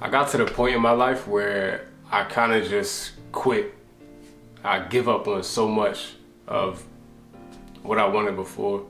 I got to the point in my life where I kind of just quit. I give up on so much of what I wanted before.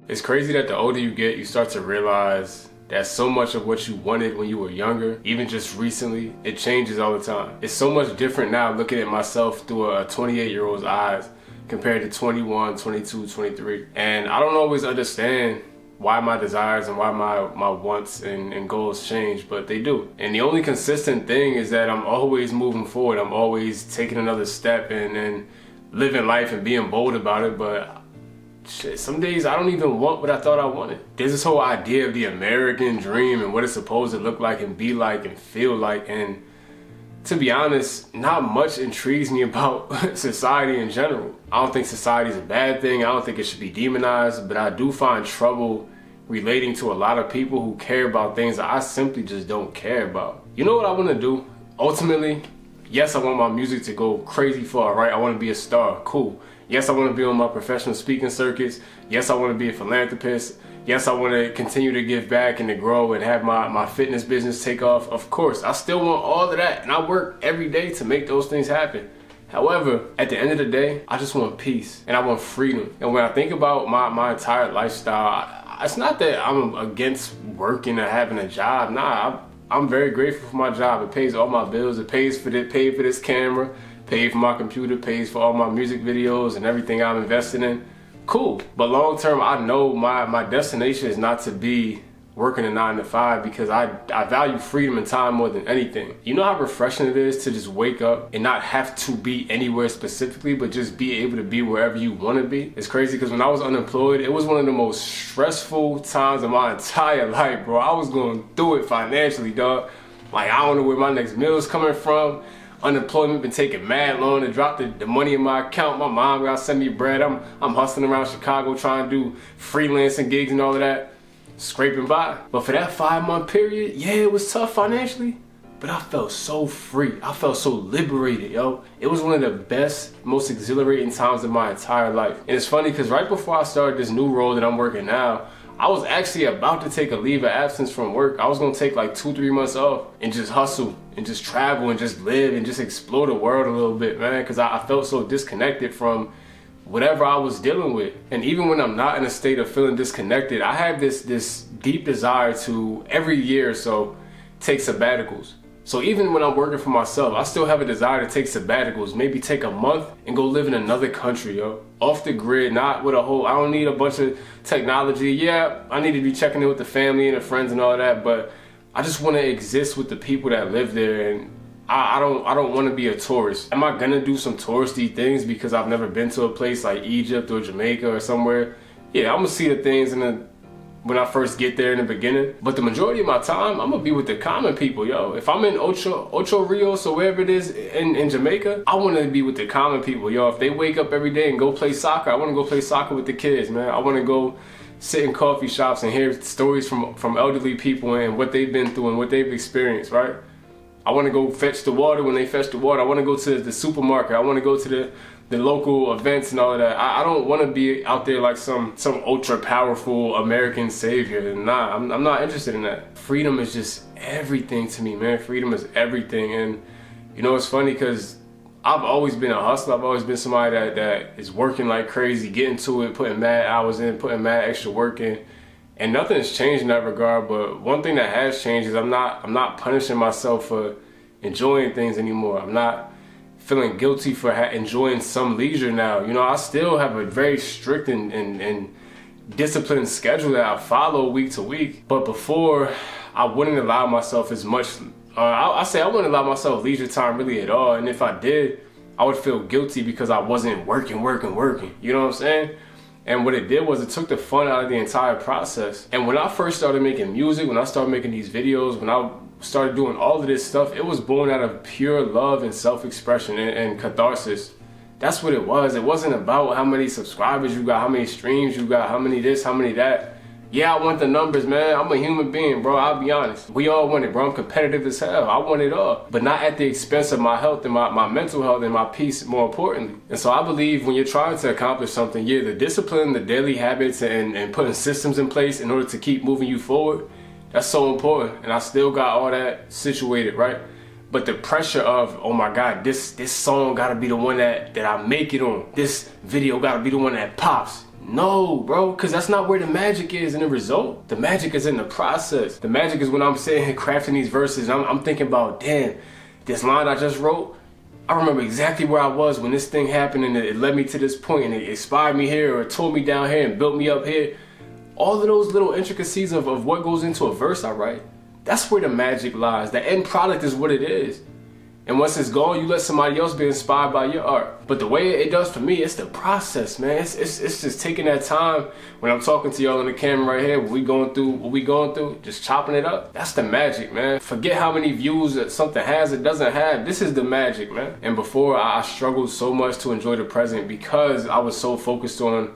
It's crazy that the older you get, you start to realize that so much of what you wanted when you were younger, even just recently, it changes all the time. It's so much different now looking at myself through a 28-year-old's eyes compared to 21, 22, 23. And I don't always understand why my desires and why my wants and goals change, but they do. And the only consistent thing is that I'm always moving forward. I'm always taking another step and living life and being bold about it. But shit, some days I don't even want what I thought I wanted. There's this whole idea of the American dream and what it's supposed to look like and be like and feel like. And to be honest, not much intrigues me about society in general. I don't think society is a bad thing. I don't think it should be demonized, but I do find trouble relating to a lot of people who care about things that I simply just don't care about. You know what I want to do? Ultimately, yes, I want my music to go crazy far, right? I want to be a star, cool. Yes, I want to be on my professional speaking circuits. Yes, I want to be a philanthropist. Yes, I want to continue to give back and to grow and have my fitness business take off. Of course, I still want all of that, and I work every day to make those things happen. However, at the end of the day, I just want peace and I want freedom. And when I think about my entire lifestyle, it's not that I'm against working or having a job. Nah, I'm very grateful for my job. It pays all my bills. It paid for this camera, paid for my computer, pays for all my music videos and everything I'm invested in. Cool. But long term, I know my destination is not to be working a 9-to-5 because I value freedom and time more than anything. You know how refreshing it is to just wake up and not have to be anywhere specifically, but just be able to be wherever you want to be? It's crazy because when I was unemployed, it was one of the most stressful times of my entire life, bro. I was going through it financially, dog. Like, I don't know where my next meal is coming from. Unemployment been taking mad long to drop the money in my account. My mom gotta send me bread. I'm hustling around Chicago trying to do freelancing gigs and all of that, scraping by. But for that 5-month period, yeah, it was tough financially, but I felt so free. I felt so liberated, yo. It was one of the best, most exhilarating times of my entire life. And it's funny because right before I started this new role that I'm working now, I was actually about to take a leave of absence from work. I was gonna take like 2-3 months off and just hustle and just travel and just live and just explore the world a little bit, man, because I felt so disconnected from whatever I was dealing with. And even when I'm not in a state of feeling disconnected, I have this deep desire to every year or so take sabbaticals. So even when I'm working for myself, I still have a desire to take sabbaticals, maybe take a month and go live in another country, yo. Off the grid, not with a whole, I don't need a bunch of technology. Yeah, I need to be checking in with the family and the friends and all that, but I just want to exist with the people that live there. And I don't want to be a tourist. Am I gonna do some touristy things because I've never been to a place like Egypt or Jamaica or somewhere? Yeah, I'm gonna see the things when I first get there in the beginning. But the majority of my time, I'm gonna be with the common people, yo. If I'm in Ocho Rios or wherever it is in Jamaica, I wanna be with the common people, yo. If they wake up every day and go play soccer, I wanna go play soccer with the kids, man. I wanna go sit in coffee shops and hear stories from elderly people and what they've been through and what they've experienced, right? I wanna go fetch the water when they fetch the water. I wanna go to the supermarket. I wanna go to the local events and all of that. I don't want to be out there like some ultra powerful American savior. Nah, I'm not interested in that. Freedom is just everything to me, man. Freedom is everything. And you know, it's funny because I've always been a hustler. I've always been somebody that is working like crazy, getting to it, putting mad hours in, putting mad extra work in. And nothing has changed in that regard. But one thing that has changed is I'm not punishing myself for enjoying things anymore. I'm not feeling guilty for enjoying some leisure now. You know, I still have a very strict and disciplined schedule that I follow week to week. But before, I wouldn't allow myself as much, I wouldn't allow myself leisure time really at all. And if I did, I would feel guilty because I wasn't working. You know what I'm saying? And what it did was it took the fun out of the entire process. And when I first started making music, when I started making these videos, when I started doing all of this stuff, it was born out of pure love and self-expression and catharsis. That's what it was. It wasn't about how many subscribers you got, how many streams you got, how many this, how many that. Yeah, I want the numbers, man. I'm a human being, bro. I'll be honest. We all want it, bro. I'm competitive as hell. I want it all. But not at the expense of my health and my mental health and my peace, more importantly. And so I believe when you're trying to accomplish something, yeah, the discipline, the daily habits, and putting systems in place in order to keep moving you forward, that's so important. And I still got all that situated, right? But the pressure of, oh my God, this song gotta be the one that I make it on. This video gotta be the one that pops. No, bro, because that's not where the magic is in the result. The magic is in the process. The magic is when I'm sitting here crafting these verses. I'm thinking about, damn, this line I just wrote, I remember exactly where I was when this thing happened, and it led me to this point, and it inspired me here, or it tore me down here and built me up here. All of those little intricacies of what goes into a verse I write, that's where the magic lies. The end product is what it is. And once it's gone, you let somebody else be inspired by your art. But the way it does for me, it's the process, man. It's just taking that time when I'm talking to y'all on the camera right here, what we going through, just chopping it up. That's the magic, man. Forget how many views that something has, it doesn't have. This is the magic, man. And before, I struggled so much to enjoy the present because I was so focused on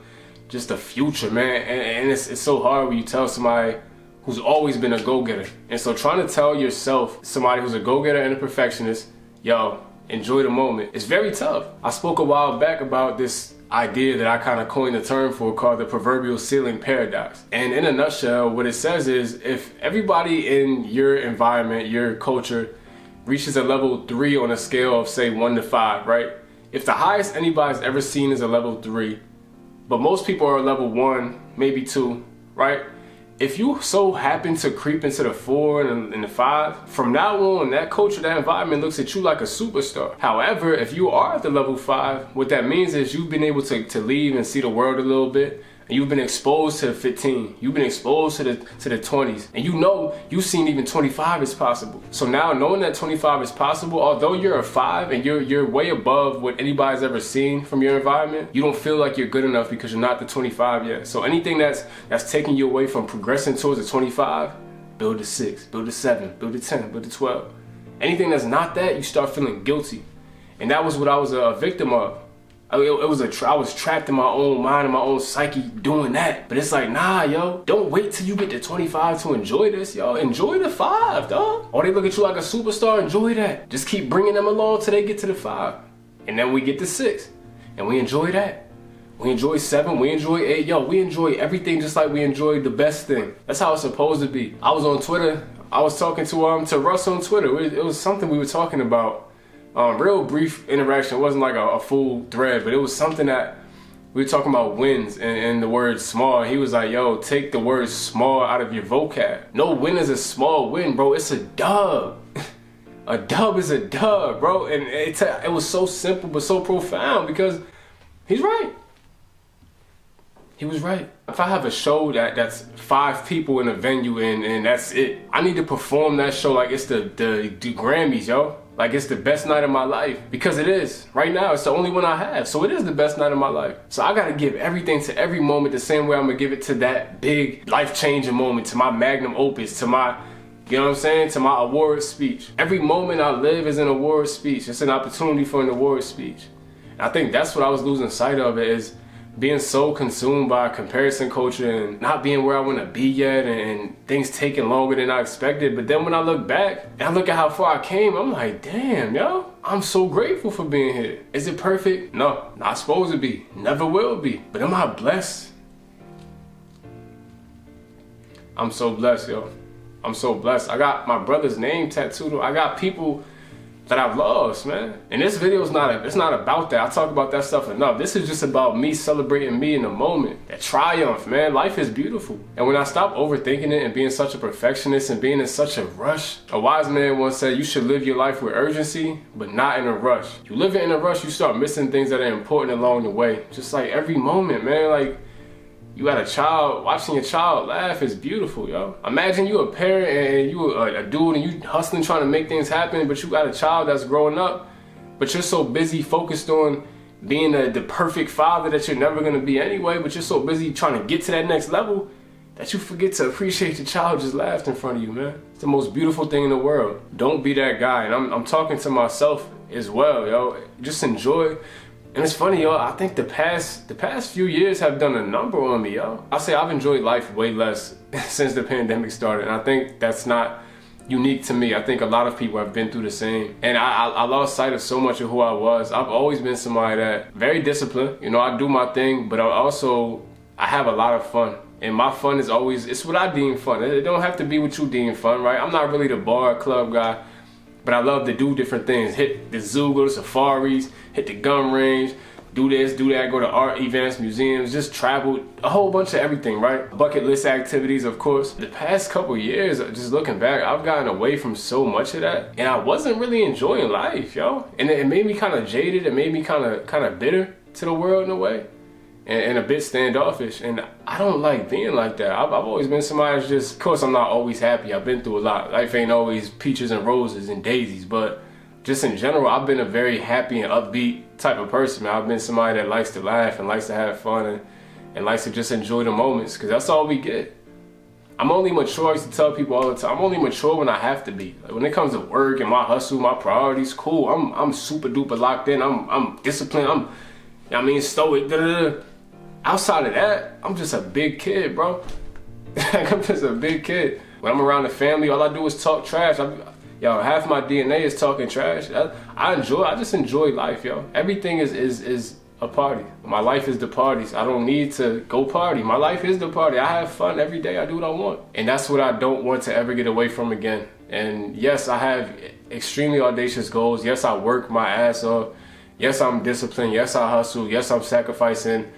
just the future, man. And it's so hard when you tell somebody who's always been a go-getter. And so trying to tell yourself, somebody who's a go-getter and a perfectionist, yo, enjoy the moment, it's very tough. I spoke a while back about this idea that I kind of coined the term for called the proverbial ceiling paradox. And in a nutshell, what it says is if everybody in your environment, your culture, reaches a level 3 on a scale of say 1 to 5, right? If the highest anybody's ever seen is a level 3, but most people are a level 1, maybe 2, right? If you so happen to creep into the 4 and the 5, from now on, that culture, that environment looks at you like a superstar. However, if you are at the level 5, what that means is you've been able to leave and see the world a little bit, and you've been exposed to the 15, you've been exposed to the 20s, and you know you've seen even 25 is possible. So now knowing that 25 is possible, although you're a 5 and you're way above what anybody's ever seen from your environment, you don't feel like you're good enough because you're not the 25 yet. So anything that's taking you away from progressing towards the 25, build to 6, build to 7, build to 10, build to 12. Anything that's not that, you start feeling guilty. And that was what I was a victim of. I was trapped in my own mind and my own psyche doing that. But it's like, nah, yo, don't wait till you get to 25 to enjoy this, yo. Enjoy the 5, dog. Or they look at you like a superstar, enjoy that. Just keep bringing them along till they get to the 5. And then we get to 6, and we enjoy that. We enjoy 7, we enjoy 8, yo, we enjoy everything just like we enjoy the best thing. That's how it's supposed to be. I was on Twitter, I was talking to Russ on Twitter. It was something we were talking about. Real brief interaction. It wasn't like a full thread, but it was something that we were talking about wins and the word small. He was like, yo, take the word small out of your vocab. No win is a small win, bro. It's a dub. A dub is a dub, bro. And it was so simple but so profound because he's right. He was right. If I have a show that's 5 people in a venue and that's it, I need to perform that show like it's the Grammys, yo. Like it's the best night of my life, because it is. Right now, it's the only one I have, so it is the best night of my life. So I gotta give everything to every moment the same way I'm gonna give it to that big life-changing moment, to my magnum opus, to my, you know what I'm saying, to my award speech. Every moment I live is an award speech. It's an opportunity for an award speech. And I think that's what I was losing sight of, is being so consumed by comparison culture and not being where I want to be yet, and things taking longer than I expected. But then when I look back and I look at how far I came, I'm like, damn, yo, I'm so grateful for being here. Is it perfect? No, not supposed to be, never will be. But am I blessed? I'm so blessed, yo. I'm so blessed. I got my brother's name tattooed. I got people that I've lost, man. And this video is it's not about that. I talk about that stuff enough. This is just about me celebrating me in the moment. That triumph, man. Life is beautiful. And when I stop overthinking it and being such a perfectionist and being in such a rush, a wise man once said, you should live your life with urgency, but not in a rush. You live it in a rush, you start missing things that are important along the way. Just like every moment, man. Like, you got a child, watching your child laugh is beautiful, yo. Imagine you a parent and you a dude and you hustling trying to make things happen, but you got a child that's growing up, but you're so busy focused on being the perfect father that you're never gonna be anyway, but you're so busy trying to get to that next level that you forget to appreciate the child just laughed in front of you, man. It's the most beautiful thing in the world. Don't be that guy. And I'm talking to myself as well, yo. Just enjoy And it's funny, yo, I think the past few years have done a number on me, yo. I'll say I've enjoyed life way less since the pandemic started, and I think that's not unique to me. I think a lot of people have been through the same. And I lost sight of so much of who I was. I've always been somebody that very disciplined. You know, I do my thing, but I have a lot of fun. And my fun is always, it's what I deem fun. It don't have to be what you deem fun, right? I'm not really the bar club guy, but I love to do different things. Hit the zoo, go to safaris, hit the gun range, do this, do that, go to art events, museums, just travel, a whole bunch of everything, right? Bucket list activities, of course. The past couple years, just looking back, I've gotten away from so much of that, and I wasn't really enjoying life, yo. And it made me kind of jaded, it made me kind of bitter to the world in a way, and a bit standoffish, and I don't like being like that. I've always been somebody that's just, of course I'm not always happy, I've been through a lot. Life ain't always peaches and roses and daisies, but just in general, I've been a very happy and upbeat type of person, man. I've been somebody that likes to laugh and likes to have fun and likes to just enjoy the moments, because that's all we get. I'm only mature, I used to tell people all the time, I'm only mature when I have to be. Like when it comes to work and my hustle, my priorities, cool. I'm super duper locked in, I'm disciplined, stoic, Outside of that, I'm just a big kid, bro. Like, I'm just a big kid. When I'm around the family, all I do is talk trash. Yo, half my DNA is talking trash. I just enjoy life, yo. Everything is a party. My life is the parties. I don't need to go party. My life is the party. I have fun every day. I do what I want. And that's what I don't want to ever get away from again. And yes, I have extremely audacious goals. Yes, I work my ass off. Yes, I'm disciplined. Yes, I hustle. Yes, I'm sacrificing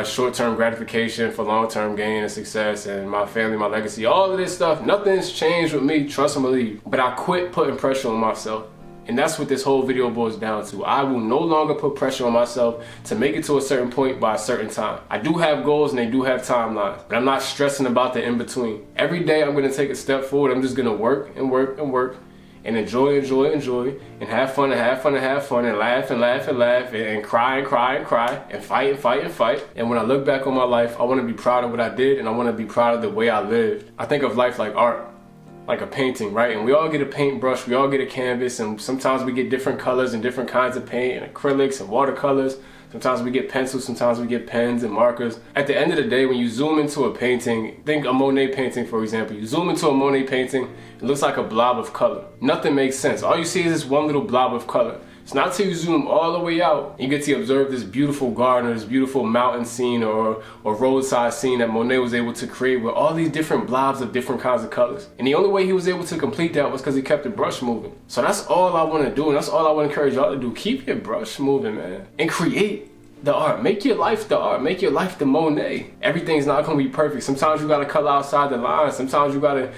short-term gratification for long-term gain and success and my family, my legacy, all of this stuff. Nothing's changed with me, trust and believe. But I quit putting pressure on myself. And that's what this whole video boils down to. I will no longer put pressure on myself to make it to a certain point by a certain time. I do have goals and they do have timelines, but I'm not stressing about the in-between. Every day I'm gonna take a step forward. I'm just gonna work and work and work and enjoy, and have fun and have fun and have fun, and laugh and laugh and laugh, and cry and cry and cry, and fight and fight and fight. And when I look back on my life, I want to be proud of what I did, and I want to be proud of the way I lived. I think of life like art, like a painting, right? And we all get a paintbrush, we all get a canvas, and sometimes we get different colors and different kinds of paint, and acrylics and watercolors. Sometimes we get pencils, sometimes we get pens and markers. At the end of the day, when you zoom into a painting, think a Monet painting, for example. You zoom into a Monet painting, it looks like a blob of color. Nothing makes sense. All you see is this one little blob of color. It's not till you zoom all the way out, you get to observe this beautiful garden, or this beautiful mountain scene or roadside scene that Monet was able to create with all these different blobs of different kinds of colors. And the only way he was able to complete that was because he kept the brush moving. So that's all I want to do, and that's all I want to encourage y'all to do. Keep your brush moving, man. And create the art. Make your life the art. Make your life the Monet. Everything's not going to be perfect. Sometimes you got to color outside the lines. Sometimes you got to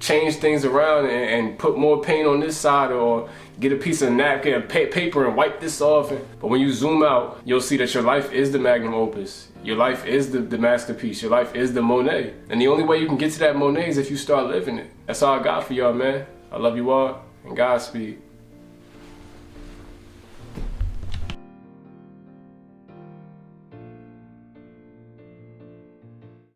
change things around and put more paint on this side, or get a piece of napkin and paper and wipe this off. But when you zoom out, you'll see that your life is the magnum opus. Your life is the masterpiece. Your life is the Monet. And the only way you can get to that Monet is if you start living it. That's all I got for y'all, man. I love you all, and Godspeed.